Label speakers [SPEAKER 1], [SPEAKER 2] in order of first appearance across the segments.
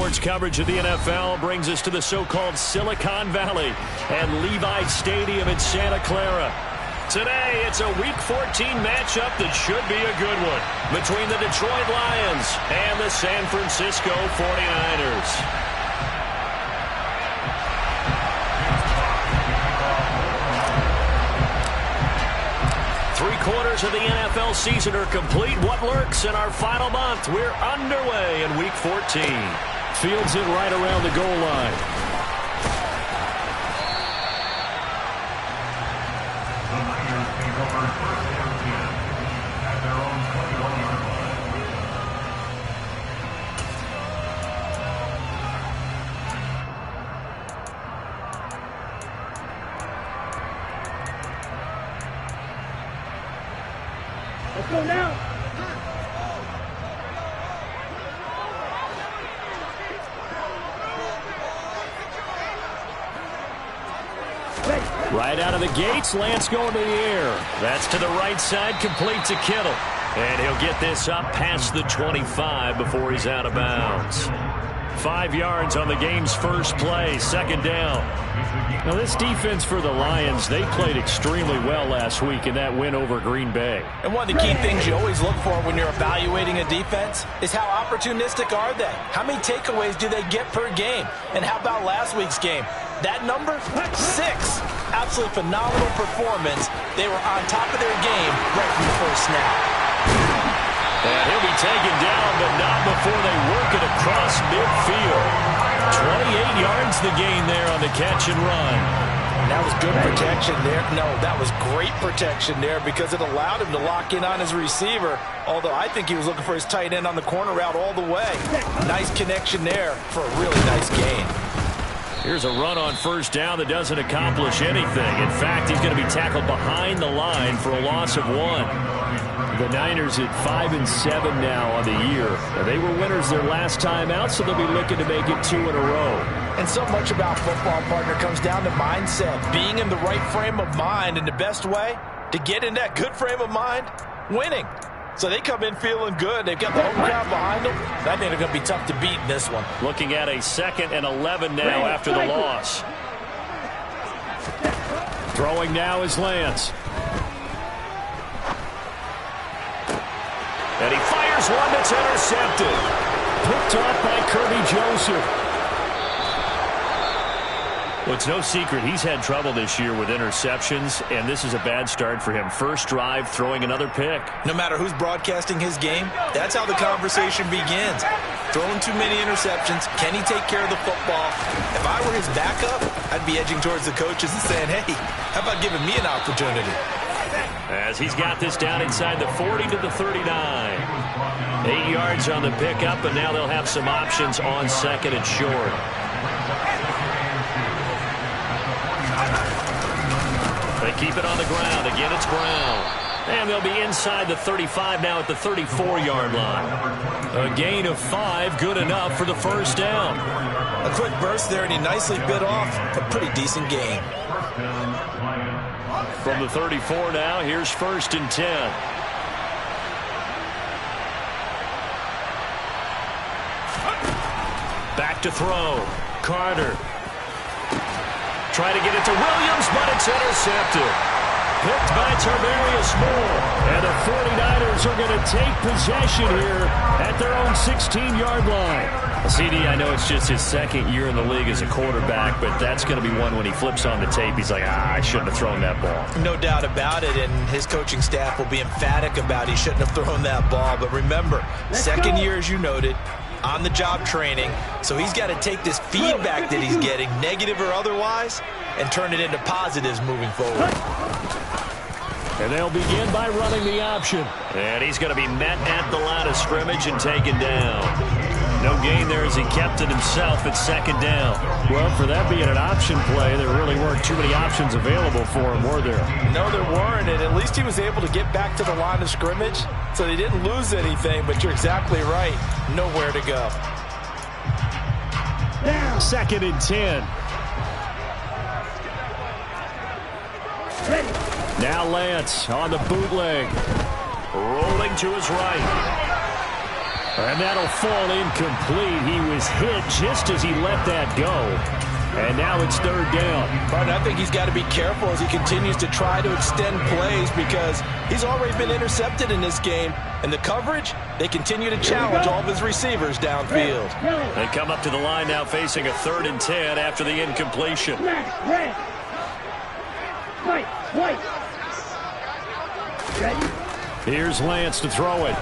[SPEAKER 1] Sports coverage of the NFL brings us to the so-called Silicon Valley and Levi Stadium in Santa Clara. Today, it's a Week 14 matchup that should be a good one between the Detroit Lions and the San Francisco 49ers. Three-quarters of the NFL season are complete. What lurks in our final month? We're underway in Week 14. Fields it right around the goal line.
[SPEAKER 2] Let's go now.
[SPEAKER 1] Right out of the gates, Lance going to the air. That's to the right side, complete to Kittle. And he'll get this up past the 25 before he's out of bounds. 5 yards on the game's first play, second down. Now, this defense for the Lions, they played extremely well last week in that win over Green Bay.
[SPEAKER 3] And one of the key things you always look for when you're evaluating a defense is how opportunistic are they? How many takeaways do they get per game? And how about last week's game? That number? 6. Absolutely phenomenal performance. They were on top of their game right from the first snap.
[SPEAKER 1] And he'll be taken down, but not before they work it across midfield. 28 yards the gain there on the catch and run.
[SPEAKER 3] That was good protection there. No, that was great protection there because it allowed him to lock in on his receiver, although I think he was looking for his tight end on the corner route all the way. Nice connection there for a really nice gain.
[SPEAKER 1] Here's a run on first down that doesn't accomplish anything. In fact, he's going to be tackled behind the line for a loss of 1. The Niners at 5-7 now on the year. They were winners their last time out, so they'll be looking to make it 2 in a row.
[SPEAKER 3] And so much about football, partner, comes down to mindset. Being in the right frame of mind, and the best way to get in that good frame of mind, winning. So they come in feeling good. They've got the home crowd behind them. I think they're going to be tough to beat in this one.
[SPEAKER 1] Looking at a 2nd and 11 now after the loss. Throwing now is Lance. And he fires one that's intercepted. Picked off by Kirby Joseph. Well, it's no secret he's had trouble this year with interceptions, and this is a bad start for him. First drive, throwing another pick.
[SPEAKER 3] No matter who's broadcasting his game, that's how the conversation begins. Throwing too many interceptions. Can he take care of the football? If I were his backup, I'd be edging towards the coaches and saying, hey, how about giving me an opportunity?
[SPEAKER 1] As he's got this down inside the 40 to the 39. 8 yards on the pickup, and now they'll have some options on 2nd and short. They keep it on the ground. Again, it's Brown. And they'll be inside the 35 now at the 34-yard line. A gain of 5, good enough for the first down.
[SPEAKER 3] A quick burst there, and he nicely bit off a pretty decent gain.
[SPEAKER 1] From the 34 now, here's 1st and 10. Back to throw. Carter. Trying to get it to Williams, but it's intercepted. Picked by Tarvarius Moore. And the 49ers are going to take possession here at their own 16-yard line. CD, I know it's just his 2nd year in the league as a quarterback, but that's going to be one when he flips on the tape. He's like, I shouldn't have thrown that ball.
[SPEAKER 3] No doubt about it, and his coaching staff will be emphatic about he shouldn't have thrown that ball. But remember, 2nd year, as you noted, on-the-job training, so he's got to take this feedback that he's getting, negative or otherwise, and turn it into positives moving forward.
[SPEAKER 1] And they'll begin by running the option. And he's going to be met at the line of scrimmage and taken down. No gain there as he kept it himself at 2nd down. Well, for that being an option play, there really weren't too many options available for him, were there?
[SPEAKER 3] No, there weren't, and at least he was able to get back to the line of scrimmage, so they didn't lose anything, but you're exactly right. Nowhere to go.
[SPEAKER 1] 2nd and 10. Now Lance on the bootleg. Rolling to his right. And that'll fall incomplete. He was hit just as he let that go. And now it's third down.
[SPEAKER 3] Martin, I think he's got to be careful as he continues to try to extend plays because he's already been intercepted in this game. And the coverage, they continue to challenge all of his receivers downfield.
[SPEAKER 1] They come up to the line now facing a 3rd and 10 after the incompletion. Here's Lance to throw it.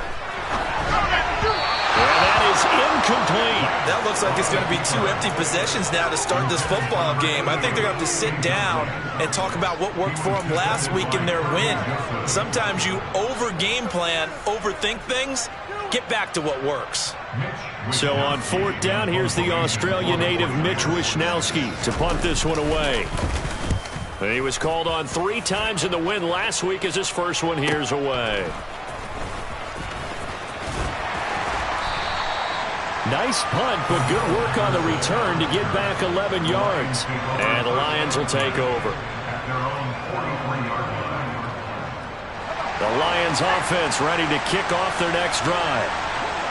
[SPEAKER 1] And that is incomplete.
[SPEAKER 3] That looks like it's going to be 2 empty possessions now to start this football game. I think they're going to have to sit down and talk about what worked for them last week in their win. Sometimes you over-game plan, overthink things. Get back to what works.
[SPEAKER 1] So on 4th down, here's the Australia native Mitch Wishnowsky to punt this one away. He was called on 3 times in the win last week as his first one here's away. Nice punt, but good work on the return to get back 11 yards. And the Lions will take over. The Lions offense ready to kick off their next drive.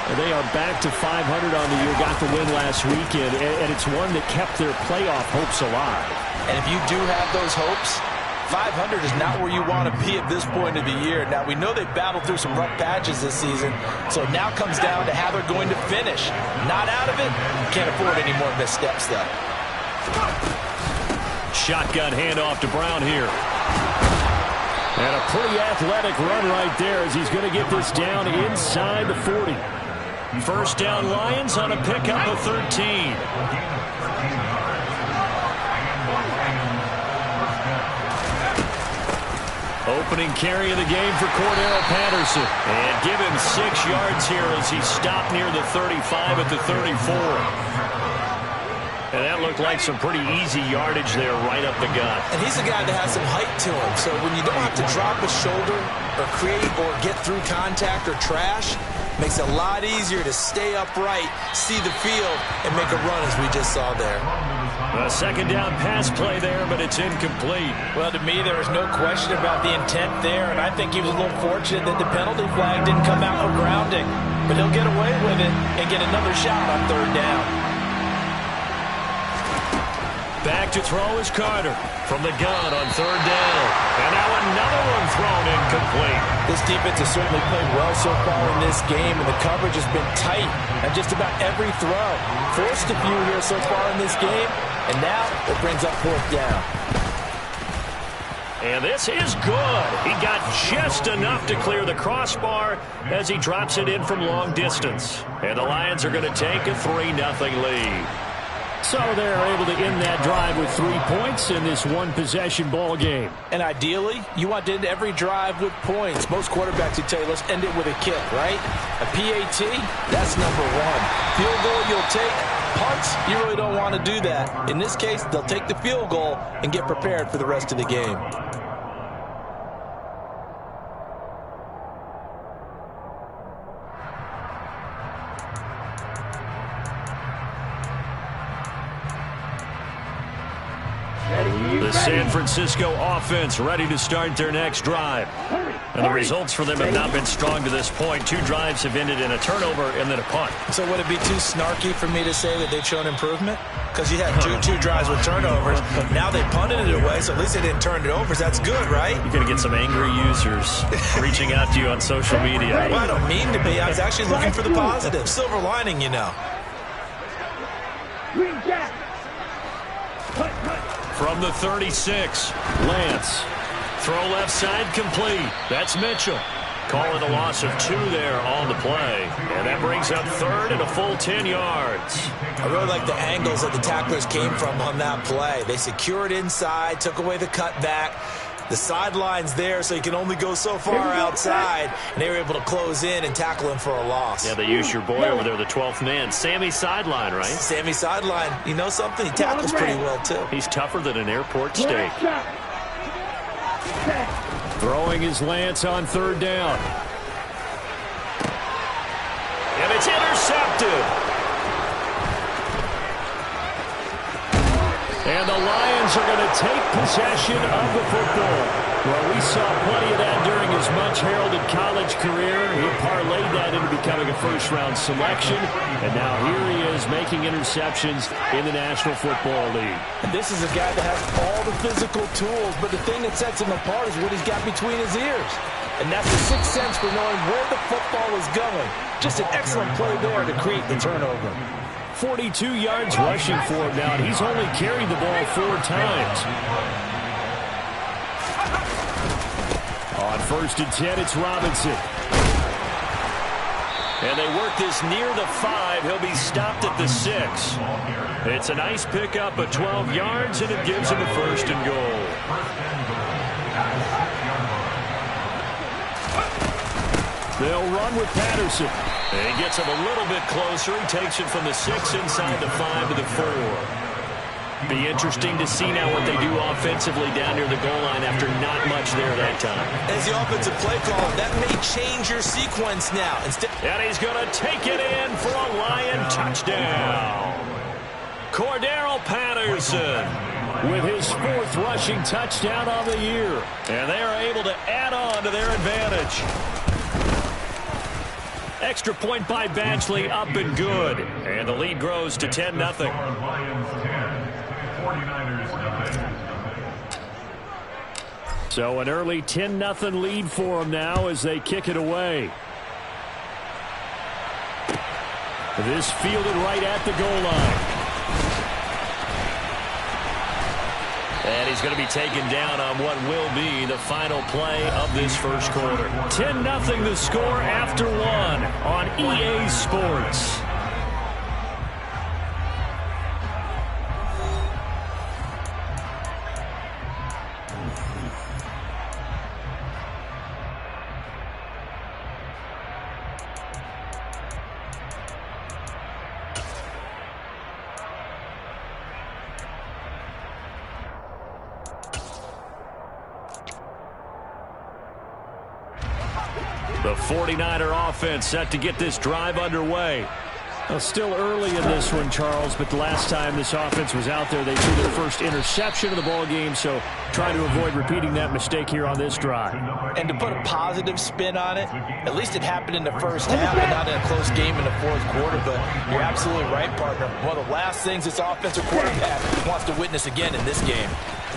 [SPEAKER 1] And they are back to 500 on the year, got the win last weekend, and it's one that kept their playoff hopes alive.
[SPEAKER 3] And if you do have those hopes, 500 is not where you want to be at this point of the year. Now, we know they battled through some rough patches this season, so it now comes down to how they're going to finish. Not out of it, can't afford any more missteps, though.
[SPEAKER 1] Shotgun handoff to Brown here. And a pretty athletic run right there as he's going to get this down inside the 40. First down Lions on a pickup of 13. Opening carry of the game for Cordero Patterson. And give him 6 yards here as he stopped near the 35 at the 34. And that looked like some pretty easy yardage there right up the gut.
[SPEAKER 3] And he's a guy that has some height to him. So when you don't have to drop a shoulder or create or get through contact or trash, makes it a lot easier to stay upright, see the field, and make a run as we just saw there.
[SPEAKER 1] A second down pass play there, but it's incomplete.
[SPEAKER 3] Well, to me, there is no question about the intent there, and I think he was a little fortunate that the penalty flag didn't come out of grounding. But he'll get away with it and get another shot on 3rd down.
[SPEAKER 1] Back to throw is Carter from the gun on 3rd down. And now another one thrown incomplete.
[SPEAKER 3] This defense has certainly played well so far in this game, and the coverage has been tight on just about every throw. Forced a few here so far in this game, and now it brings up 4th down.
[SPEAKER 1] And this is good. He got just enough to clear the crossbar as he drops it in from long distance. And the Lions are going to take a 3-0 lead. So they're able to end that drive with 3 points in this one-possession ball game.
[SPEAKER 3] And ideally, you want to end every drive with points. Most quarterbacks would tell you, let's end it with a kick, right? A PAT, that's number 1. Field goal you'll take. Punts, you really don't want to do that. In this case, they'll take the field goal and get prepared for the rest of the game.
[SPEAKER 1] The San Francisco offense ready to start their next drive. And the results for them have not been strong to this point. 2 drives have ended in a turnover and then a punt.
[SPEAKER 3] So would it be too snarky for me to say that they've shown improvement? Because you had two drives with turnovers. Now they punted it away, so at least they didn't turn it over. So that's good, right?
[SPEAKER 1] You're going to get some angry users reaching out to you on social media.
[SPEAKER 3] Well, I don't mean to be. I was actually looking for the positive. Silver lining, you know.
[SPEAKER 1] From the 36, Lance. Throw left side complete. That's Mitchell. Calling a loss of 2 there on the play. And that brings up 3rd and a full 10 yards.
[SPEAKER 3] I really like the angles that the tacklers came from on that play. They secured inside, took away the cutback. The sideline's there, so you can only go so far outside. And they were able to close in and tackle him for a loss.
[SPEAKER 1] Yeah, they used your boy over there, the 12th man. Sammy Sideline, right?
[SPEAKER 3] Sammy Sideline. You know something? He tackles pretty well, too.
[SPEAKER 1] He's tougher than an airport steak. Throwing his Lance on 3rd down. And it's intercepted. And the Lions are going to take possession of the football. Well, we he saw plenty of that during his much-heralded college career. He parlayed that into becoming a first-round selection, and now here he is making interceptions in the National Football League.
[SPEAKER 3] And this is a guy that has all the physical tools, but the thing that sets him apart is what he's got between his ears. And that's the sixth sense for knowing where the football is going. Just an excellent play there to create the turnover.
[SPEAKER 1] 42 yards rushing for him now, and he's only carried the ball 4 times. On 1st and 10, it's Robinson. And they work this near the 5. He'll be stopped at the 6. It's a nice pickup of 12 yards, and it gives him a 1st and goal. They'll run with Patterson. And he gets him a little bit closer. He takes it from the 6 inside the 5 to the 4. Be interesting to see now what they do offensively down near the goal line after not much there that time.
[SPEAKER 3] As the offensive play caller, that may change your sequence now.
[SPEAKER 1] And he's going to take it in for a Lion touchdown. Cordero Patterson with his 4th rushing touchdown on the year. And they are able to add on to their advantage. Extra point by Badgley, up and good. And the lead grows to 10-0. So an early 10-0 lead for them now as they kick it away. This fielded right at the goal line. And he's going to be taken down on what will be the final play of this first quarter. 10-0 the score after 1 on EA Sports. The 49er offense set to get this drive underway. Well, still early in this one, Charles, but the last time this offense was out there, they threw their first interception of the ball game, so trying to avoid repeating that mistake here on this drive.
[SPEAKER 3] And to put a positive spin on it, at least it happened in the first half and not in a close game in the fourth quarter, but you're absolutely right, partner. One of the last things this offensive quarterback wants to witness again in this game.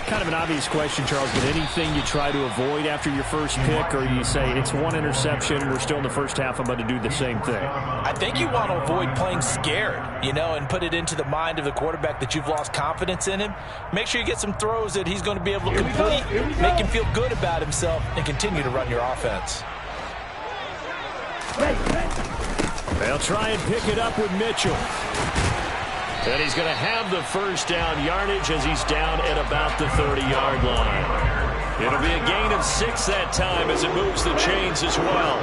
[SPEAKER 1] Kind of an obvious question, Charles, but anything you try to avoid after your first pick, or you say it's 1 interception, we're still in the first half, I'm going to do the same thing?
[SPEAKER 3] I think you want to avoid playing scared, and put it into the mind of the quarterback that you've lost confidence in him. Make sure you get some throws that he's going to be able to complete, make him feel good about himself, and continue to run your offense.
[SPEAKER 1] They'll try and pick it up with Mitchell. And he's going to have the first down yardage as he's down at about the 30-yard line. It'll be a gain of 6 that time as it moves the chains as well.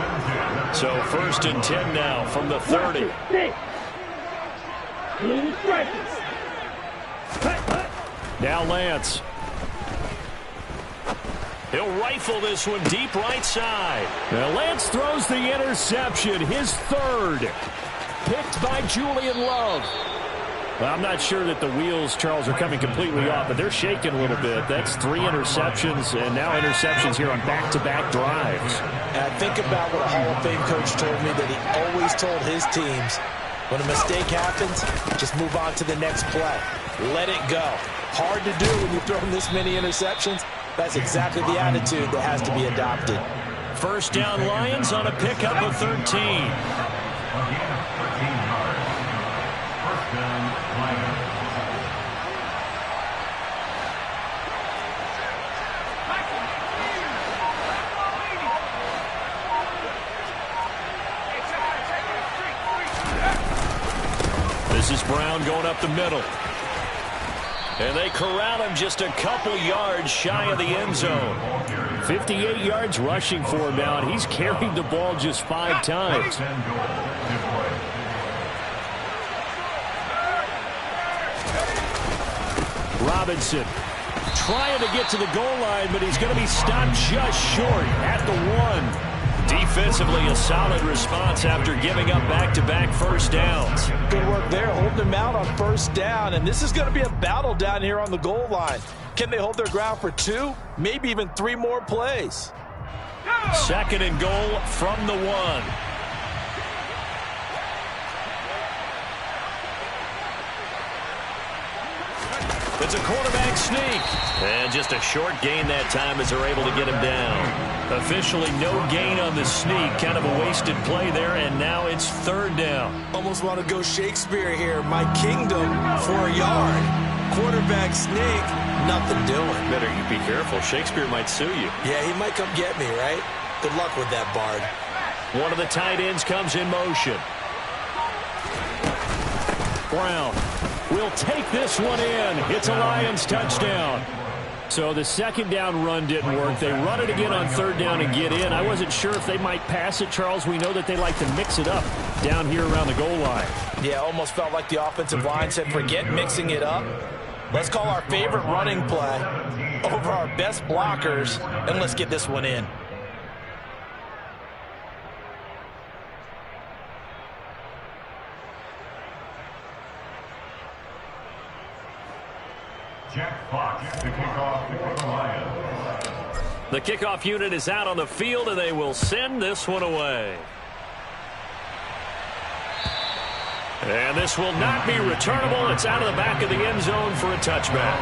[SPEAKER 1] So 1st and 10 now from the 30. Now Lance. He'll rifle this one deep right side. Now Lance throws the interception, his 3rd. Picked by Julian Love. Well, I'm not sure that the wheels, Charles, are coming completely off, but they're shaking a little bit. That's 3 interceptions, and now interceptions here on back-to-back drives.
[SPEAKER 3] And I think about what a Hall of Fame coach told me that he always told his teams, when a mistake happens, just move on to the next play. Let it go. Hard to do when you throw this many interceptions. That's exactly the attitude that has to be adopted.
[SPEAKER 1] First down Lions on a pickup of 13. This is Brown going up the middle. And they corral him just a couple yards shy of the end zone. 58 yards rushing for him now, and he's carried the ball just 5 times. Robinson trying to get to the goal line, but he's going to be stopped just short at the 1. Defensively, a solid response after giving up back-to-back first downs.
[SPEAKER 3] Good work there, holding them out on first down, and this is going to be a battle down here on the goal line. Can they hold their ground for 2, maybe even 3 more plays?
[SPEAKER 1] Second and goal from the 1. It's a quarterback sneak. And just a short gain that time as they're able to get him down. Officially no gain on the sneak. Kind of a wasted play there, and now it's third down.
[SPEAKER 3] Almost want to go Shakespeare here. My kingdom for a yard. Quarterback sneak, nothing doing.
[SPEAKER 1] Better you be careful. Shakespeare might sue you.
[SPEAKER 3] Yeah, he might come get me, right? Good luck with that, Bard.
[SPEAKER 1] One of the tight ends comes in motion. Brown will take this one in. It's a Lions touchdown. So the second down run didn't work. They run it again on third down and get in. I wasn't sure if they might pass it, Charles. We know that they like to mix it up down here around the goal line.
[SPEAKER 3] Yeah, almost felt like the offensive line said, forget mixing it up. Let's call our favorite running play over our best blockers, and let's get this one in.
[SPEAKER 2] Jack Fox to kick off for the Lions.
[SPEAKER 1] The kickoff unit is out on the field, and they will send this one away. And this will not be returnable. It's out of the back of the end zone for a touchback.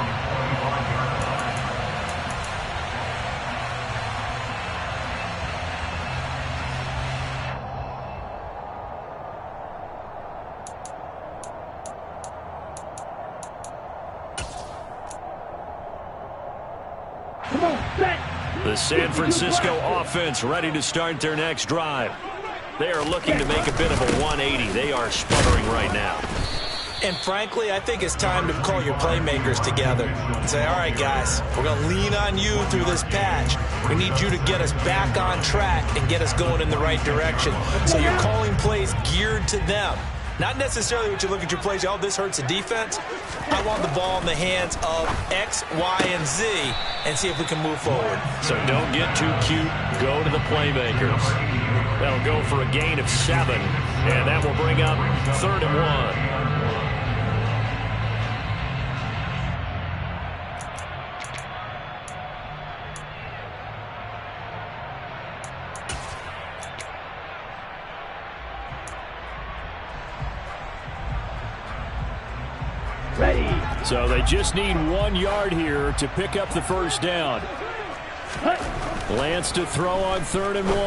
[SPEAKER 1] The San Francisco offense ready to start their next drive. They are looking to make a bit of a 180. They are sputtering right now.
[SPEAKER 3] And frankly, I think it's time to call your playmakers together and say, all right, guys, we're going to lean on you through this patch. We need you to get us back on track and get us going in the right direction. So you're calling plays geared to them. Not necessarily what you look at your plays, oh, this hurts the defense. I want the ball in the hands of X, Y, and Z and see if we can move forward.
[SPEAKER 1] So don't get too cute. Go to the playmakers. They'll go for a gain of 7, and that will bring up 3rd and 1. So they just need 1 yard here to pick up the first down. Lance to throw on 3rd and 1.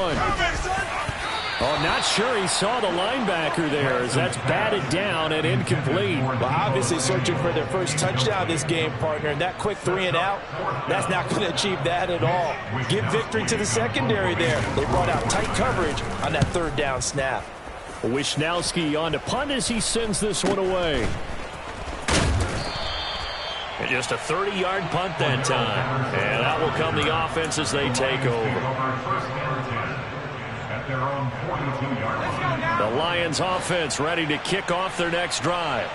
[SPEAKER 1] Oh, not sure he saw the linebacker there as that's batted down and incomplete.
[SPEAKER 3] Well, obviously searching for their first touchdown this game, partner. And that quick 3 and out, that's not going to achieve that at all. Give victory to the secondary there. They brought out tight coverage on that 3rd down snap.
[SPEAKER 1] Wisnowski on to punt as he sends this one away. And just a 30-yard punt that time. And out will come the offense as they take over. The Lions offense ready to kick off their next drive.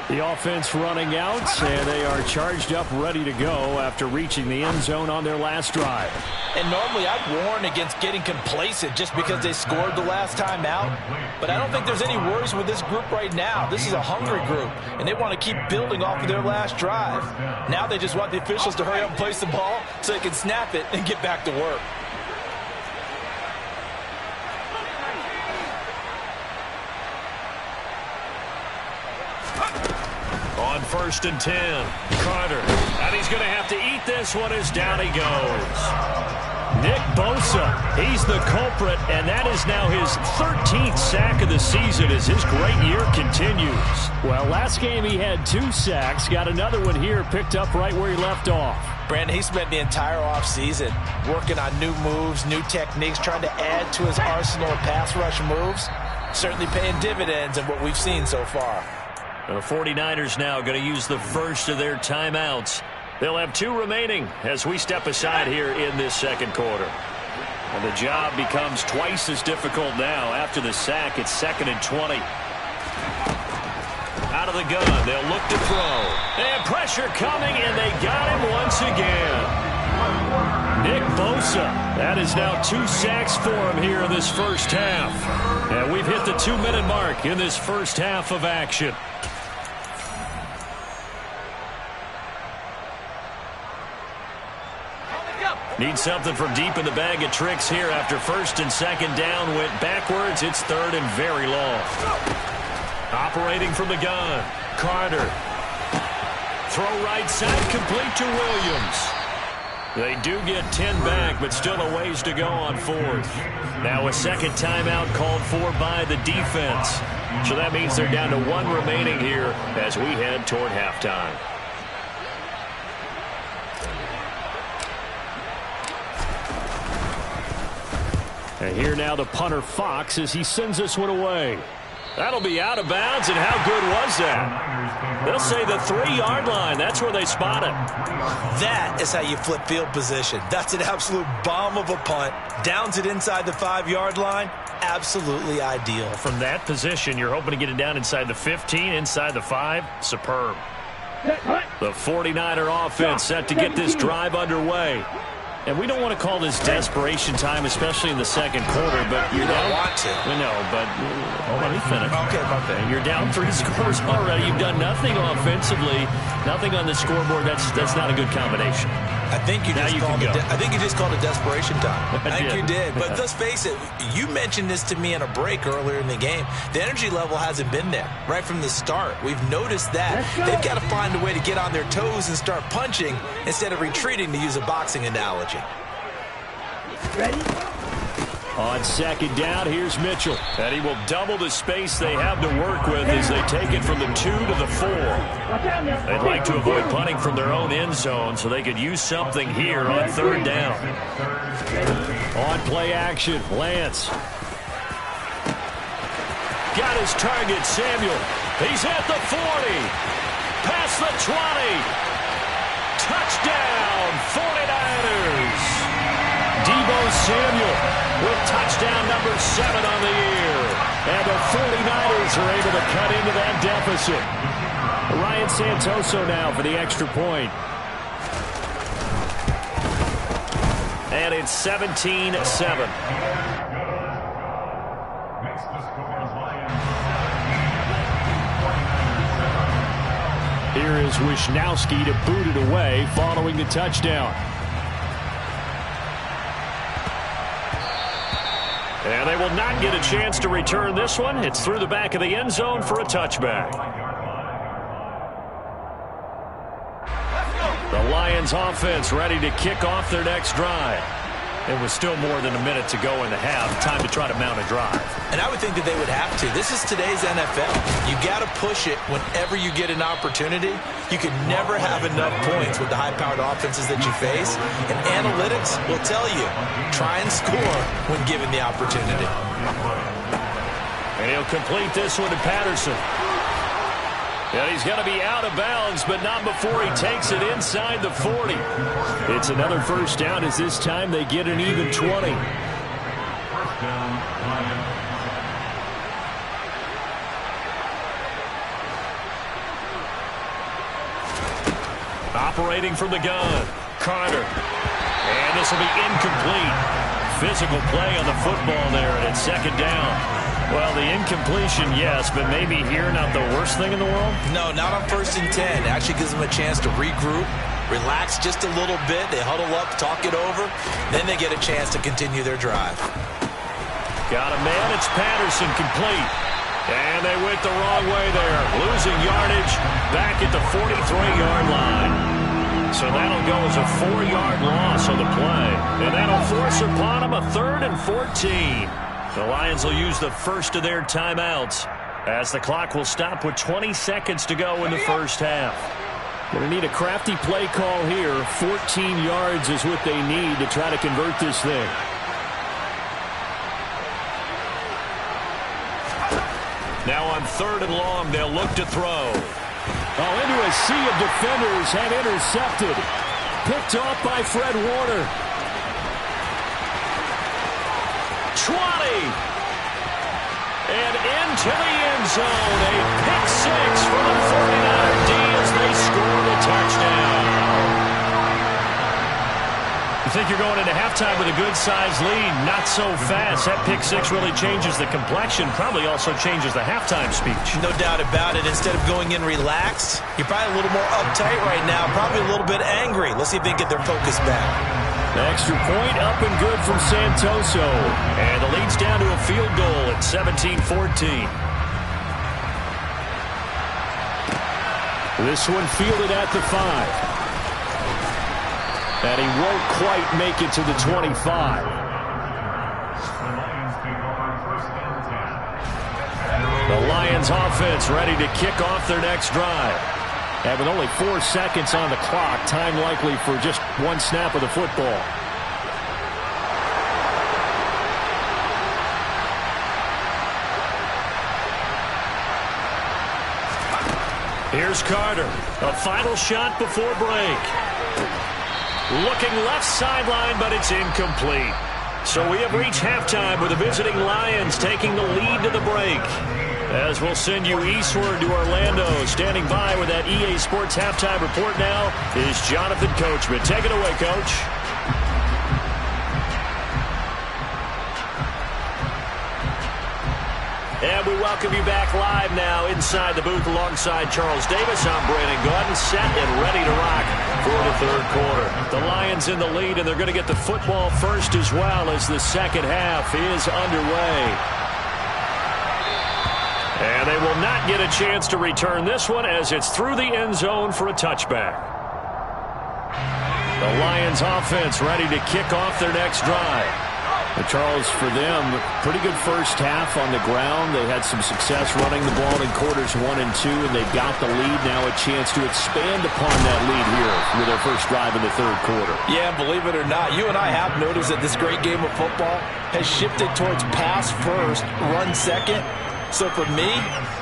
[SPEAKER 1] The offense running out, and they are charged up, ready to go after reaching the end zone on their last drive.
[SPEAKER 3] And normally I'd warn against getting complacent just because they scored the last time out. But I don't think there's any worries with this group right now. This is a hungry group, and they want to keep building off of their last drive. Now they just want the officials to hurry up and place the ball so they can snap it and get back to work.
[SPEAKER 1] On 1st and 10, Carter. And he's going to have to eat this one as down he goes. Nick Bosa, he's the culprit, and that is now his 13th sack of the season as his great year continues. Well, last game he had 2 sacks, got another one here, picked up right where he left off.
[SPEAKER 3] Brandon, he spent the entire offseason working on new moves, new techniques, trying to add to his arsenal of pass rush moves. Certainly paying dividends in what we've seen so far.
[SPEAKER 1] The 49ers now going to use the first of their timeouts. They'll have 2 remaining as we step aside here in this second quarter. And the job becomes twice as difficult now. After the sack, it's 2nd and 20. Out of the gun, they'll look to throw. And pressure coming, and they got him once again. Nick Bosa. That is now 2 sacks for him here in this first half. And we've hit the 2-minute mark in this first half of action. Need something from deep in the bag of tricks here after first and second down went backwards. It's third and very long. Operating from the gun, Carter. Throw right side, complete to Williams. They do get 10 back, but still a ways to go on fourth. Now a second timeout called for by the defense. So that means they're down to 1 remaining here as we head toward halftime. And here now the punter Fox as he sends this one away. That'll be out of bounds, and how good was that? They'll say the 3-yard line. That's where they spot it.
[SPEAKER 3] That is how you flip field position. That's an absolute bomb of a punt. Downs it inside the 5-yard line. Absolutely ideal.
[SPEAKER 1] From that position, you're hoping to get it down inside the 15, inside the 5. Superb. The 49er offense set to get this drive underway. And we don't want to call this desperation time, especially in the second quarter, but you're down.
[SPEAKER 3] Want to.
[SPEAKER 1] We know, but let me finish.
[SPEAKER 3] Okay, my bad.
[SPEAKER 1] You're down 3 scores already. You've done nothing offensively, nothing on the scoreboard. That's not a good combination.
[SPEAKER 3] I think you just called it desperation time. I think you did. But let's face it, you mentioned this to me in a break earlier in the game. The energy level hasn't been there right from the start. We've noticed that. They've got to find a way to get on their toes and start punching instead of retreating, to use a boxing analogy.
[SPEAKER 4] Ready?
[SPEAKER 1] On second down, here's Mitchell. And he will double the space they have to work with as they take it from the 2 to the 4. They'd like to avoid punting from their own end zone so they could use something here on third down. On play action, Lance. Got his target, Samuel. He's at the 40. Past the 20. Touchdown, 49ers. Deebo Samuel with touchdown number 7 on the year. And the 49ers are able to cut into that deficit. Ryan Santoso now for the extra point. And it's 17-7. Here is Wisnowski to boot it away following the touchdown. And they will not get a chance to return this one. It's through the back of the end zone for a touchback. The Lions offense ready to kick off their next drive. It was still more than a minute to go in the half. Time to try to mount a drive.
[SPEAKER 3] And I would think that they would have to. This is today's NFL. You got to push it whenever you get an opportunity. You can never have enough points with the high-powered offenses that you face. And analytics will tell you, try and score when given the opportunity.
[SPEAKER 1] And he'll complete this one to Patterson. And he's going to be out of bounds, but not before he takes it inside the 40. It's another first down as this time they get an even 20. Operating from the gun, Carter. And this will be incomplete. Physical play on the football there, and it's second down. Well, the incompletion, yes, but maybe here not the worst thing in the world?
[SPEAKER 3] No, not on 1st and 10. It actually gives them a chance to regroup, relax just a little bit. They huddle up, talk it over. Then they get a chance to continue their drive.
[SPEAKER 1] Got a man. It's Patterson, complete. And they went the wrong way there. Losing yardage back at the 43-yard line. So that'll go as a 4-yard loss on the play. And that'll force upon them a 3rd and 14. The Lions will use the first of their timeouts as the clock will stop with 20 seconds to go in the first half. Going to need a crafty play call here. 14 yards is what they need to try to convert this thing. Now on 3rd and long, they'll look to throw. Oh, into a sea of defenders and intercepted. Picked off by Fred Warner. 20. And into the end zone. A pick 6 for the 49er D as they score the touchdown. think you're going into halftime with a good-sized lead. Not so fast. That pick six really changes the complexion. Probably also changes the halftime speech.
[SPEAKER 3] No doubt about it. Instead of going in relaxed, you're probably a little more uptight right now. Probably a little bit angry. Let's see if they can get their focus back.
[SPEAKER 1] The extra point up and good from Santoso. And the lead's down to a field goal at 17-14. This one fielded at the 5. And he won't quite make it to the 25. The Lions offense ready to kick off their next drive. And with only 4 seconds on the clock, time likely for just one snap of the football. Here's Carter. A final shot before break. Looking left sideline, but it's incomplete. So we have reached halftime with the visiting Lions taking the lead to the break. As we'll send you eastward to Orlando. Standing by with that EA Sports halftime report now is Jonathan Coachman. Take it away, Coach. And we welcome you back live now inside the booth alongside Charles Davis. I'm Brandon Gaudin, set and ready to rock for the third quarter. The Lions in the lead, and they're going to get the football first as well as the second half is underway. And they will not get a chance to return this one as it's through the end zone for a touchback. The Lions offense ready to kick off their next drive. Charles, for them, pretty good first half on the ground. They had some success running the ball in quarters 1 and 2, and they've got the lead now, a chance to expand upon that lead here with their first drive in the third quarter.
[SPEAKER 3] Yeah, believe it or not, you and I have noticed that this great game of football has shifted towards pass first, run second. So for me,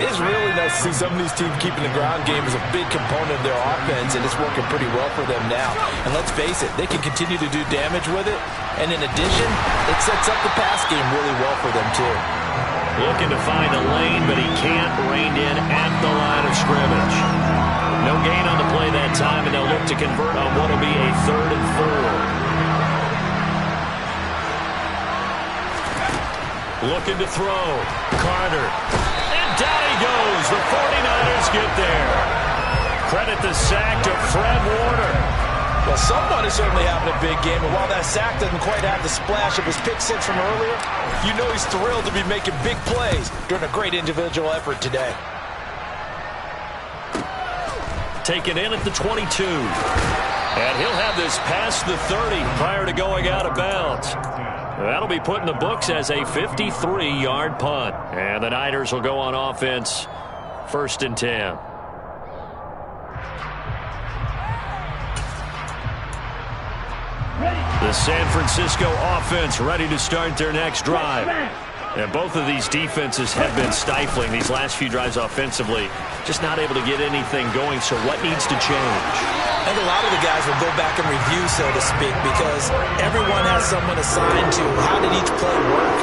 [SPEAKER 3] it's really nice to see some of these teams keeping the ground game as a big component of their offense, and it's working pretty well for them now. And let's face it, they can continue to do damage with it. And in addition, it sets up the pass game really well for them, too.
[SPEAKER 1] Looking to find a lane, but he can't. Reined in at the line of scrimmage. No gain on the play that time, and they'll look to convert on what will be a 3rd and 4. Looking to throw. Carter. And down he goes. The 49ers get there. Credit the sack to Fred Warner.
[SPEAKER 3] Well, someone is certainly having a big game, and while that sack doesn't quite have the splash of his pick six from earlier, you know he's thrilled to be making big plays during a great individual effort today.
[SPEAKER 1] Taken in at the 22. And he'll have this past the 30 prior to going out of bounds. That'll be put in the books as a 53-yard punt. And the Niners will go on offense, 1st and 10. The San Francisco offense ready to start their next drive. And both of these defenses have been stifling these last few drives offensively. Just not able to get anything going, so what needs to change?
[SPEAKER 3] I think a lot of the guys will go back and review, so to speak, because everyone has someone assigned to how did each play work.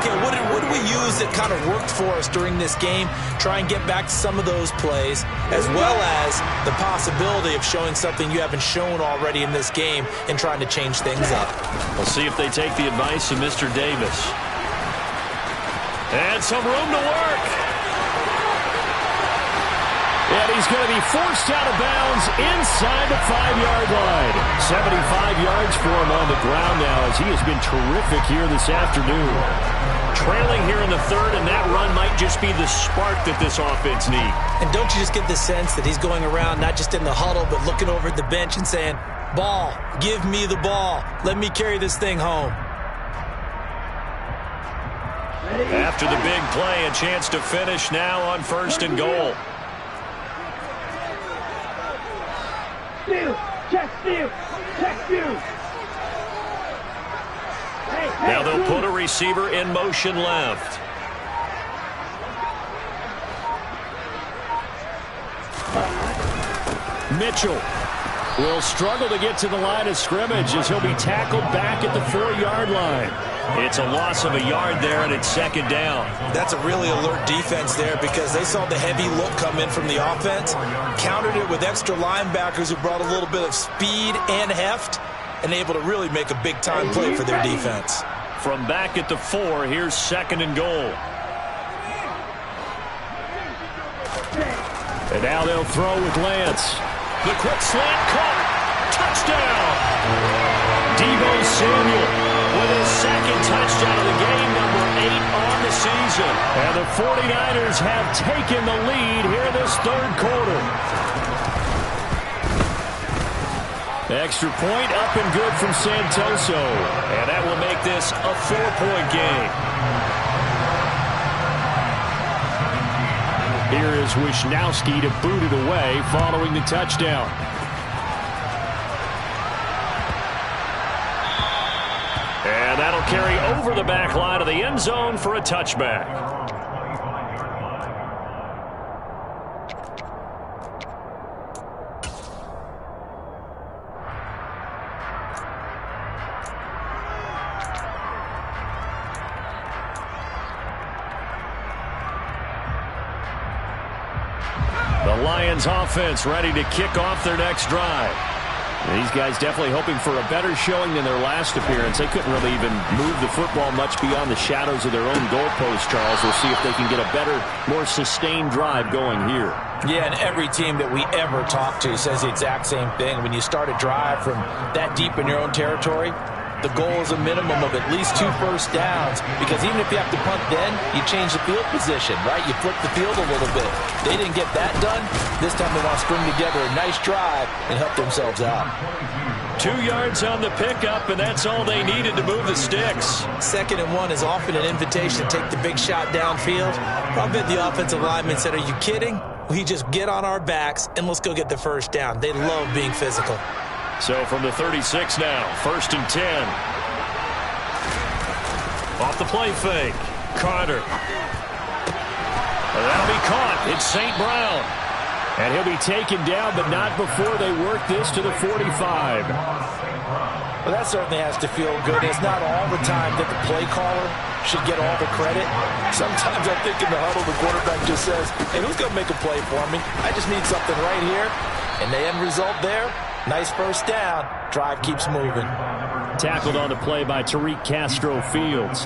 [SPEAKER 3] Okay, what did we use that kind of worked for us during this game? Try and get back to some of those plays, as well as the possibility of showing something you haven't shown already in this game and trying to change things up.
[SPEAKER 1] We'll see if they take the advice of Mr. Davis. And some room to work. And he's going to be forced out of bounds inside the 5-yard line. 75 yards for him on the ground now as he has been terrific here this afternoon. Trailing here in the 3rd, and that run might just be the spark that this offense needs.
[SPEAKER 3] And don't you just get the sense that he's going around not just in the huddle but looking over at the bench and saying, ball, give me the ball. Let me carry this thing home.
[SPEAKER 1] After the big play, a chance to finish now on 1st and goal.
[SPEAKER 4] Steal! Check steal! Check steal!
[SPEAKER 1] Now they'll put a receiver in motion left. Mitchell will struggle to get to the line of scrimmage as he'll be tackled back at the 4-yard line. It's a loss of a yard there, and it's 2nd down.
[SPEAKER 3] That's a really alert defense there because they saw the heavy look come in from the offense, countered it with extra linebackers who brought a little bit of speed and heft, and able to really make a big-time play for their defense.
[SPEAKER 1] From back at the 4, here's 2nd and goal. And now they'll throw with Lance. The quick slant caught. Touchdown! Deebo Samuel with his 2nd touchdown of the game, number 8 on the season. And the 49ers have taken the lead here in this 3rd quarter. Extra point up and good from Santoso. And that will make this a 4-point game. Here is Wisnowski to boot it away following the touchdown. And that'll carry over the back line of the end zone for a touchback. The Lions offense ready to kick off their next drive. These guys definitely hoping for a better showing than their last appearance. They couldn't really even move the football much beyond the shadows of their own goalpost, Charles. We'll see if they can get a better, more sustained drive going here.
[SPEAKER 3] Yeah, and every team that we ever talk to says the exact same thing. When you start a drive from that deep in your own territory, the goal is a minimum of at least 2 first downs, because even if you have to punt then, you change the field position, right? You flip the field a little bit. They didn't get that done. This time they want to string together a nice drive and help themselves out.
[SPEAKER 1] 2 yards on the pickup, and that's all they needed to move the sticks.
[SPEAKER 3] 2nd and 1 is often an invitation to take the big shot downfield. I bet the offensive lineman said, are you kidding? We just get on our backs and let's go get the first down. They love being physical.
[SPEAKER 1] So from the 36 now, 1st and 10. Off the play fake. Carter. That'll be caught. It's St. Brown. And he'll be taken down, but not before they work this to the 45.
[SPEAKER 3] Well, that certainly has to feel good. It's not all the time that the play caller should get all the credit. Sometimes I think in the huddle, the quarterback just says, hey, who's going to make a play for me? I just need something right here. And the end result there, nice first down. Drive keeps moving.
[SPEAKER 1] Tackled on the play by Tariq Castro Fields.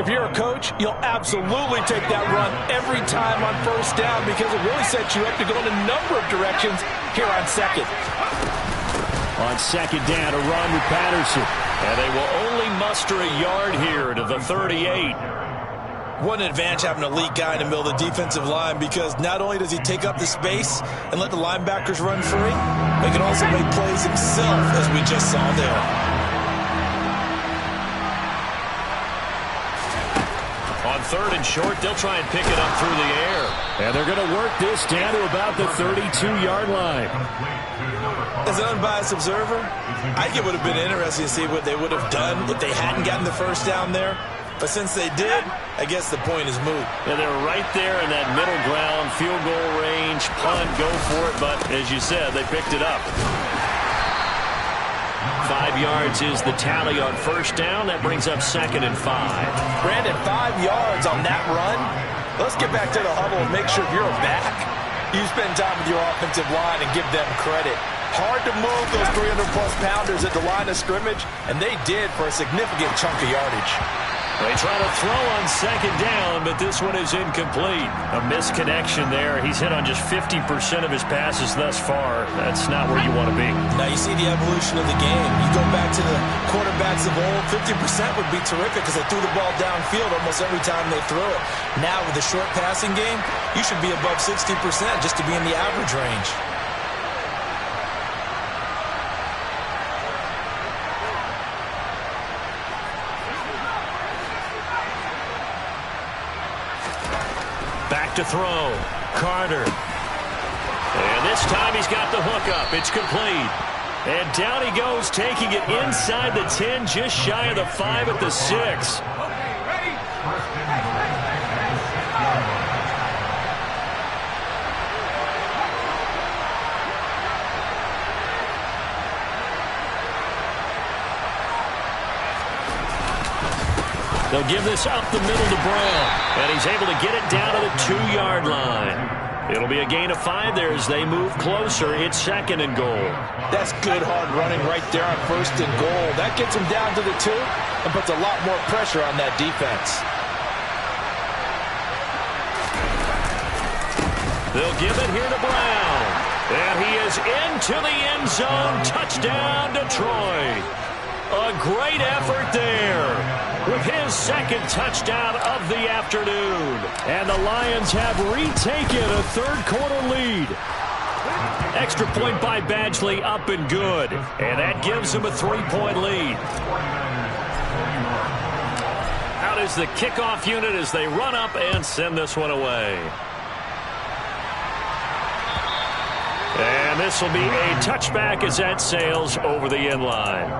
[SPEAKER 3] If you're a coach, you'll absolutely take that run every time on first down because it really sets you up to go in a number of directions here on 2nd.
[SPEAKER 1] On 2nd down, a run with Patterson. And they will only muster a yard here to the 38.
[SPEAKER 3] What an advantage having an elite guy in the middle of the defensive line, because not only does he take up the space and let the linebackers run free, he can also make plays himself, as we just saw there.
[SPEAKER 1] On 3rd and short, they'll try and pick it up through the air. And they're going to work this down to about the 32-yard line.
[SPEAKER 3] As an unbiased observer, I think it would have been interesting to see what they would have done if they hadn't gotten the first down there. But since they did, I guess the point is moot.
[SPEAKER 1] And they're right there in that middle ground, field goal range, punt, go for it. But as you said, they picked it up. 5 yards is the tally on first down. That brings up 2nd and 5.
[SPEAKER 3] Brandon, 5 yards on that run. Let's get back to the huddle and make sure you're back. You spend time with your offensive line and give them credit. Hard to move those 300-plus pounders at the line of scrimmage, and they did for a significant chunk of yardage.
[SPEAKER 1] They try to throw on 2nd down, but this one is incomplete. A misconnection there. He's hit on just 50% of his passes thus far. That's not where you want to be.
[SPEAKER 3] Now you see the evolution of the game. You go back to the quarterbacks of old, 50% would be terrific because they threw the ball downfield almost every time they threw it. Now with the short passing game, you should be above 60% just to be in the average range.
[SPEAKER 1] Back to throw. Carter. And this time he's got the hook up. It's complete. And down he goes, taking it inside the 10, just shy of the 5 at the 6. They'll give this up the middle to Brown. And he's able to get it down to the 2-yard line. It'll be a gain of 5 there as they move closer. It's 2nd and goal.
[SPEAKER 3] That's good hard running right there on 1st and goal. That gets them down to the 2 and puts a lot more pressure on that defense.
[SPEAKER 1] They'll give it here to Brown. And he is into the end zone. Touchdown, Detroit. A great effort there with his 2nd touchdown of the afternoon. And the Lions have retaken a 3rd quarter lead. Extra point by Badgley, up and good. And that gives them a 3-point lead. Out is the kickoff unit as they run up and send this one away. And this will be a touchback as that sails over the end line.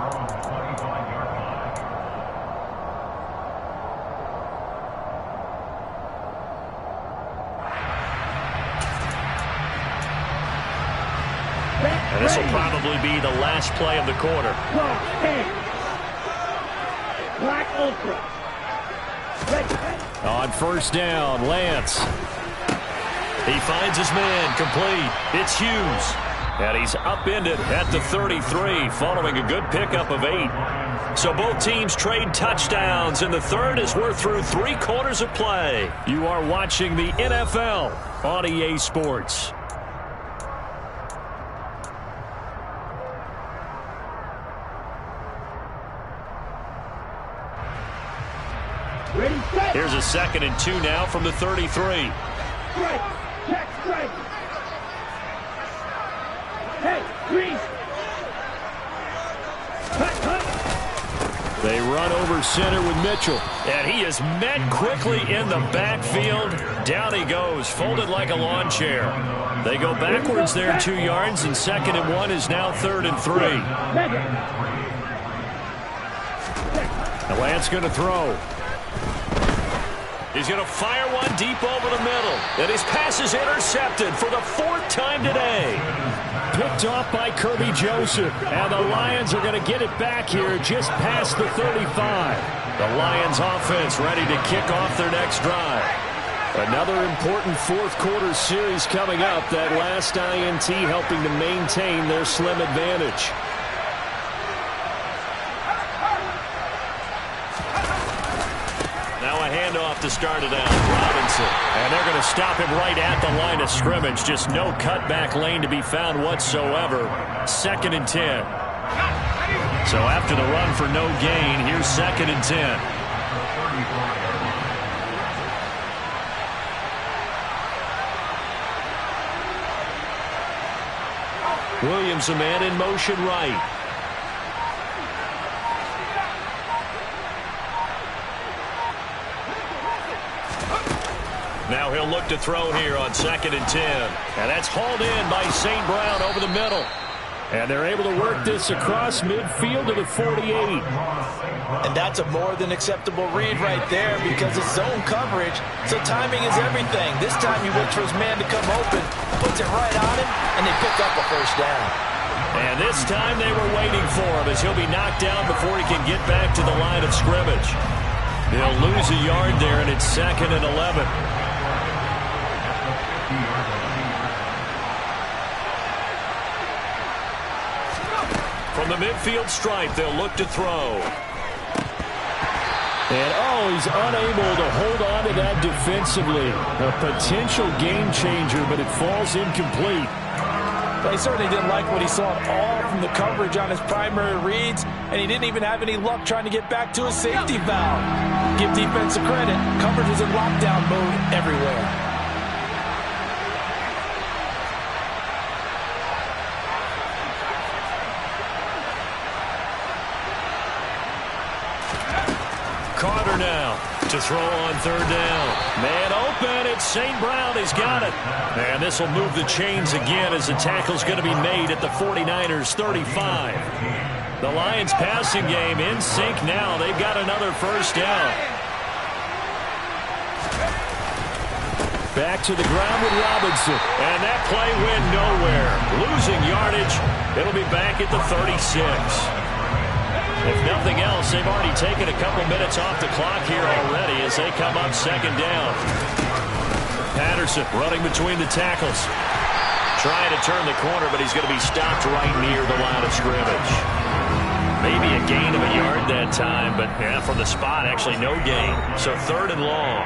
[SPEAKER 1] And this will probably be the last play of the quarter.
[SPEAKER 4] Black Ultra.
[SPEAKER 1] On 1st down, Lance. He finds his man, complete. It's Hughes. And he's upended at the 33 following a good pickup of 8. So both teams trade touchdowns, and the 3rd as we're through 3 quarters of play. You are watching the NFL on EA Sports. Here's a 2nd and 2 now from the 33.
[SPEAKER 4] Strike. Check strike. Hey, Green.
[SPEAKER 1] They run over center with Mitchell. And he is met quickly in the backfield. Down he goes, folded like a lawn chair. They go backwards there 2 yards, and 2nd and 1 is now 3rd and 3. The Lance going to throw. He's going to fire one deep over the middle. And his pass is intercepted for the 4th time today. Picked off by Kirby Joseph. And the Lions are going to get it back here just past the 35. The Lions offense ready to kick off their next drive. Another important 4th quarter series coming up. That last INT helping to maintain their slim advantage. Now a handoff to start it out. Robinson. And they're going to stop him right at the line of scrimmage. Just no cutback lane to be found whatsoever. 2nd and 10. So after the run for no gain, here's 2nd and 10. Williams, a man in motion right. Now he'll look to throw here on 2nd and 10. And that's hauled in by St. Brown over the middle. And they're able to work this across midfield to the 48.
[SPEAKER 3] And that's a more than acceptable read right there because it's zone coverage, so timing is everything. This time he waits for his man to come open, puts it right on him, and they pick up a 1st down.
[SPEAKER 1] And this time they were waiting for him as he'll be knocked down before he can get back to the line of scrimmage. They'll lose a yard there, and it's 2nd and 11. From the midfield stripe, they'll look to throw. And, he's unable to hold on to that defensively. A potential game changer, but it falls incomplete.
[SPEAKER 3] He certainly didn't like what he saw at all from the coverage on his primary reads, and he didn't even have any luck trying to get back to his safety valve. Give defense a credit. Coverage is in lockdown mode everywhere.
[SPEAKER 1] Carter now to throw on 3rd down. Man open, it's St. Brown. He's got it. And this will move the chains again as the tackle's going to be made at the 49ers 35. The Lions passing game in sync now. They've got another 1st down. Back to the ground with Robinson. And that play went nowhere. Losing yardage. It'll be back at the 36. If nothing else, they've already taken a couple minutes off the clock here already as they come up 2nd down. Patterson running between the tackles. Trying to turn the corner, but he's going to be stopped right near the line of scrimmage. Maybe a gain of a yard that time, but yeah, from the spot, actually no gain. So 3rd and long.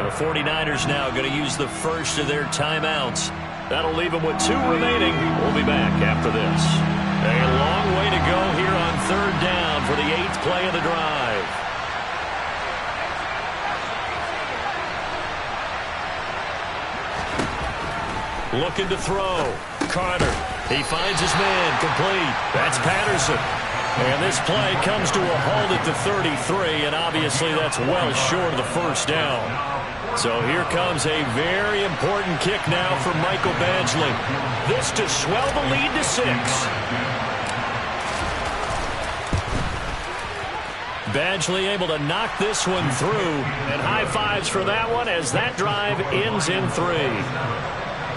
[SPEAKER 1] The 49ers now going to use the first of their timeouts. That'll leave them with 2 remaining. We'll be back after this. A long way to go here on 3rd down for the 8th play of the drive. Looking to throw. Carter. He finds his man. Complete. That's Patterson. And this play comes to a halt at the 33, and obviously that's well short of the first down. So here comes a very important kick now for Michael Badgley. This to swell the lead to 6. Badgley able to knock this one through, and high fives for that one as that drive ends in 3.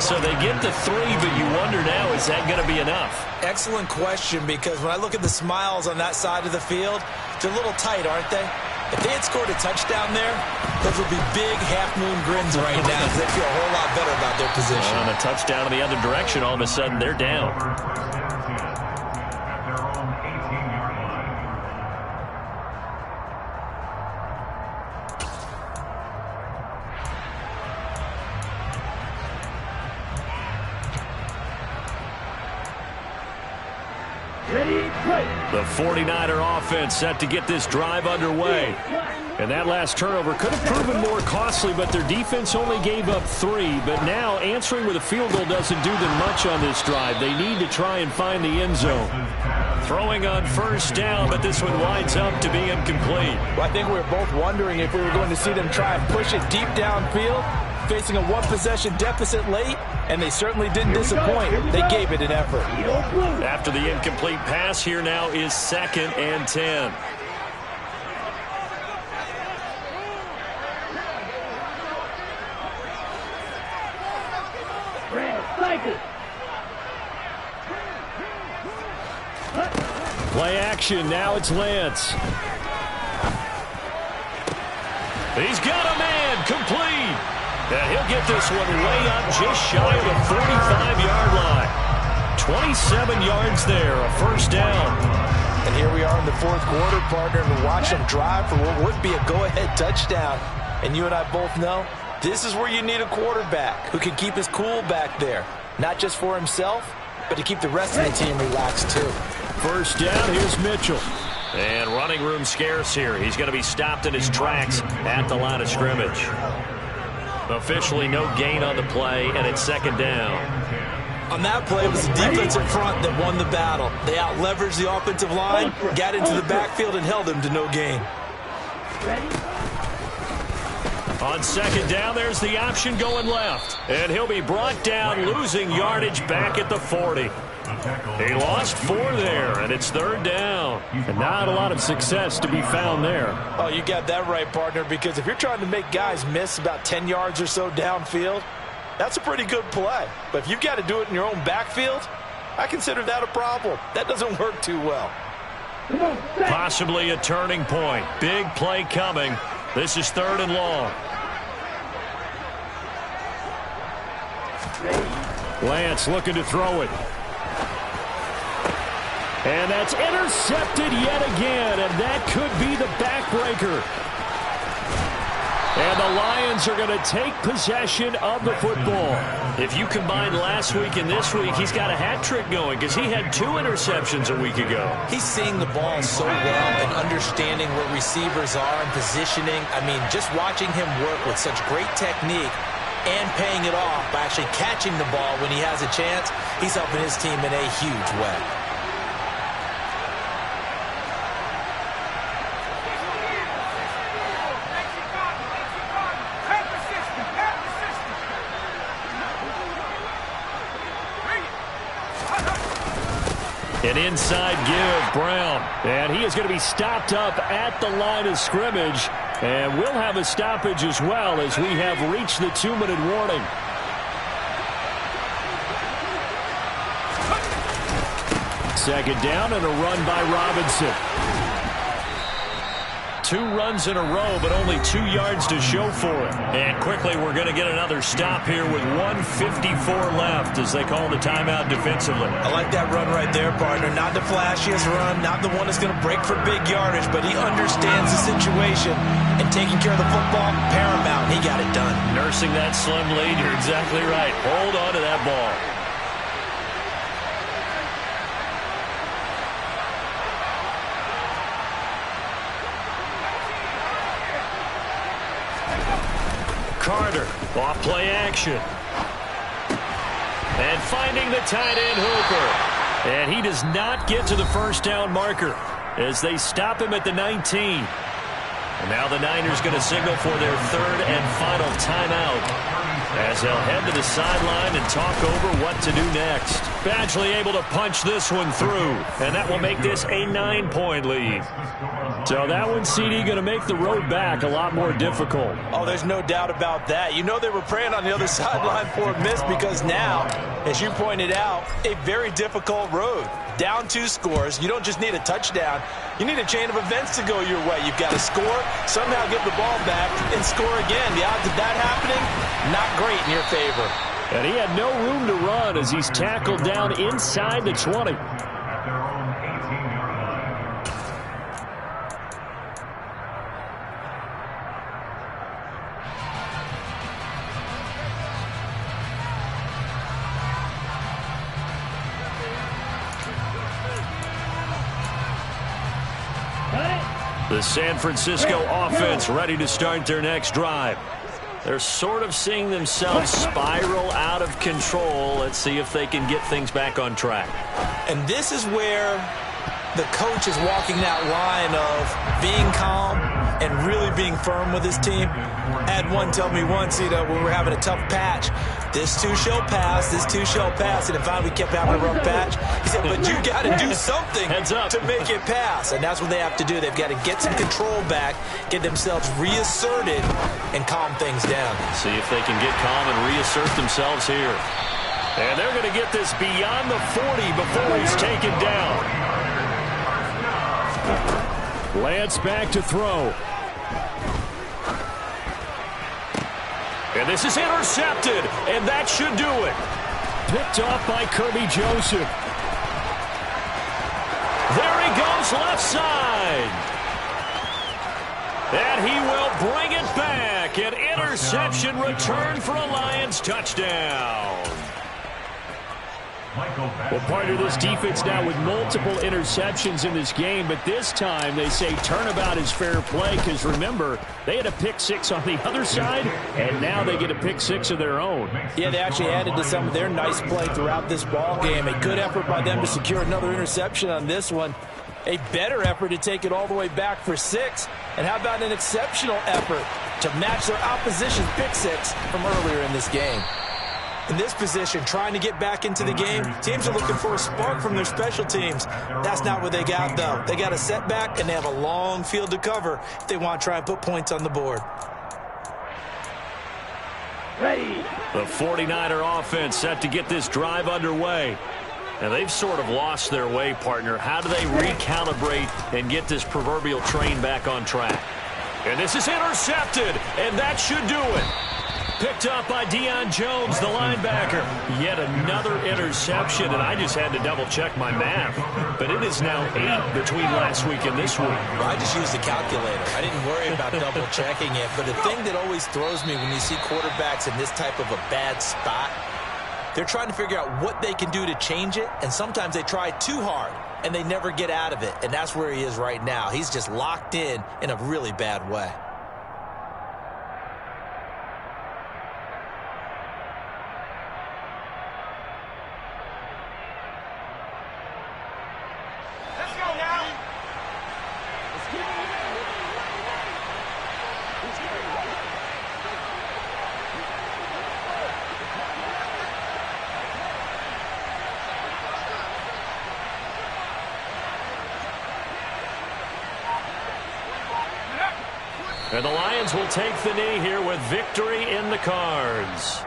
[SPEAKER 1] So they get to 3, but you wonder now, is that going to be enough?
[SPEAKER 3] Excellent question, because when I look at the smiles on that side of the field, they're a little tight, aren't they? If they had scored a touchdown there, those would be big half-moon grins right now, because they feel a whole lot better about their position.
[SPEAKER 1] On a touchdown in the other direction, all of a sudden they're down. The 49er offense set to get this drive underway. And that last turnover could have proven more costly, but their defense only gave up 3. But now answering with a field goal doesn't do them much on this drive. They need to try and find the end zone. Throwing on first down, but this one winds up to be incomplete.
[SPEAKER 3] Well, I think we were both wondering if we were going to see them try and push it deep downfield, facing a 1-possession deficit late, and they certainly didn't disappoint. They gave it an effort.
[SPEAKER 1] After the incomplete pass, here now is 2nd and 10. Play action. Now it's Lance. He's got a man. Complete. And he'll get this one way up just shy of the 45-yard line. 27 yards there, a first down.
[SPEAKER 3] And here we are in the 4th quarter, partner, and watch them drive for what would be a go-ahead touchdown. And you and I both know this is where you need a quarterback who can keep his cool back there. Not just for himself, but to keep the rest of the team relaxed too.
[SPEAKER 1] First down, here's Mitchell. And running room scarce here. He's going to be stopped in his tracks at the line of scrimmage. Officially no gain on the play, and it's 2nd down.
[SPEAKER 3] On that play, it was the defensive front that won the battle. They out-leveraged the offensive line, got into the backfield, and held him to no gain.
[SPEAKER 1] On 2nd down, there's the option going left. And he'll be brought down, losing yardage back at the 40. He lost 4 there, and it's 3rd down. And not a lot of success to be found there.
[SPEAKER 3] Oh, you got that right, partner, because if you're trying to make guys miss about 10 yards or so downfield, that's a pretty good play. But if you've got to do it in your own backfield, I consider that a problem. That doesn't work too well.
[SPEAKER 1] Possibly a turning point. Big play coming. This is 3rd and long. Lance looking to throw it. And that's intercepted yet again, and that could be the backbreaker. And the Lions are going to take possession of the football. If you combine last week and this week, he's got a hat trick going because he had 2 interceptions a week ago.
[SPEAKER 3] He's seeing the ball so well and understanding where receivers are and positioning. I mean, just watching him work with such great technique and paying it off by actually catching the ball when he has a chance, he's helping his team in a huge way.
[SPEAKER 1] An inside give, Brown. And he is going to be stopped up at the line of scrimmage. And we'll have a stoppage as well as we have reached the 2-minute warning. Second down and a run by Robinson. 2 runs in a row, but only 2 yards to show for it. And quickly, we're going to get another stop here with 1:54 left as they call the timeout defensively.
[SPEAKER 3] I like that run right there, partner. Not the flashiest run, not the one that's going to break for big yardage, but he understands the situation, and taking care of the football, paramount. He got it done.
[SPEAKER 1] Nursing that slim lead, you're exactly right. Hold on to that ball. Carter, off play action. And finding the tight end Hooper. And he does not get to the first down marker as they stop him at the 19. And now the Niners going to signal for their 3rd and final timeout as they'll head to the sideline and talk over what to do next. Badgley able to punch this one through, and that will make this a 9-point lead. So that one, CD, going to make the road back a lot more difficult.
[SPEAKER 3] Oh, there's no doubt about that. You know they were praying on the other sideline for a miss because now, as you pointed out, a very difficult road. Down 2 scores. You don't just need a touchdown. You need a chain of events to go your way. You've got to score, somehow get the ball back, and score again. The odds of that happening, not great in your favor.
[SPEAKER 1] And he had no room to run as he's tackled down inside the 20.
[SPEAKER 2] At their own 18-yard line.
[SPEAKER 1] The San Francisco offense ready to start their next drive. They're sort of seeing themselves spiral out of control. Let's see if they can get things back on track.
[SPEAKER 3] And this is where the coach is walking that line of being calm and really being firm with his team. I had one tell me once, when we were having a tough patch, this too shall pass, this too shall pass. And then finally we kept having a rough patch. He said, but you got to do something to make it pass. And that's what they have to do. They've got to get some control back, get themselves reasserted, and calm things down.
[SPEAKER 1] See if they can get calm and reassert themselves here. And they're going to get this beyond the 40 before he's taken down. Lance back to throw. And this is intercepted, and that should do it. Picked off by Kirby Joseph. There he goes, left side. And he will bring it back. An interception return for a Lions touchdown. Well, partner, this defense now with multiple interceptions in this game, but this time they say turnabout is fair play because, remember, they had a pick-6 on the other side, and now they get a pick-6 of their own.
[SPEAKER 3] Yeah, they actually added to some of their nice play throughout this ball game. A good effort by them to secure another interception on this one. A better effort to take it all the way back for 6. And how about an exceptional effort to match their opposition's pick-6 from earlier in this game? In this position, trying to get back into the game, teams are looking for a spark from their special teams. That's not what they got, though. They got a setback, and they have a long field to cover if they want to try and put points on the board.
[SPEAKER 4] Ready.
[SPEAKER 1] The 49er offense set to get this drive underway. And they've sort of lost their way, partner. How do they recalibrate and get this proverbial train back on track? And this is intercepted, and that should do it. Picked up by Deion Jones, the linebacker. Yet another interception, and I just had to double-check my math. But it is now 8 between last week and this week.
[SPEAKER 3] Well, I just used the calculator. I didn't worry about double-checking it. But the thing that always throws me when you see quarterbacks in this type of a bad spot, they're trying to figure out what they can do to change it, and sometimes they try too hard, and they never get out of it. And that's where he is right now. He's just locked in a really bad way.
[SPEAKER 1] And the Lions will take the knee here with victory in the cards.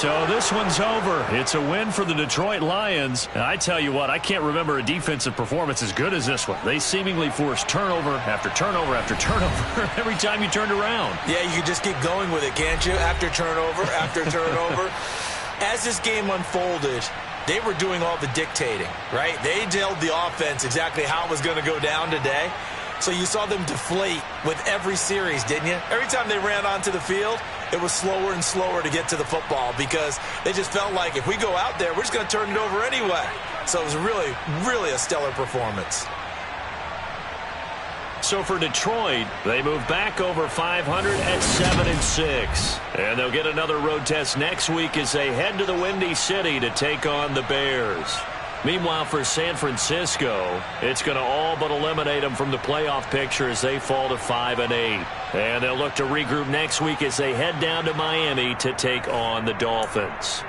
[SPEAKER 1] So this one's over. It's a win for the Detroit Lions. And I tell you what, I can't remember a defensive performance as good as this one. They seemingly forced turnover after turnover after turnover every time you turned around.
[SPEAKER 3] Yeah, you can just keep going with it, can't you? After turnover, after turnover. As this game unfolded, they were doing all the dictating, right? They told the offense exactly how it was going to go down today. So you saw them deflate with every series, didn't you? Every time they ran onto the field, it was slower and slower to get to the football because they just felt like if we go out there, we're just going to turn it over anyway. So it was really, really a stellar performance.
[SPEAKER 1] So for Detroit, they move back over 500 at 7-6. And they'll get another road test next week as they head to the Windy City to take on the Bears. Meanwhile, for San Francisco, it's going to all but eliminate them from the playoff picture as they fall to 5-8. And they'll look to regroup next week as they head down to Miami to take on the Dolphins.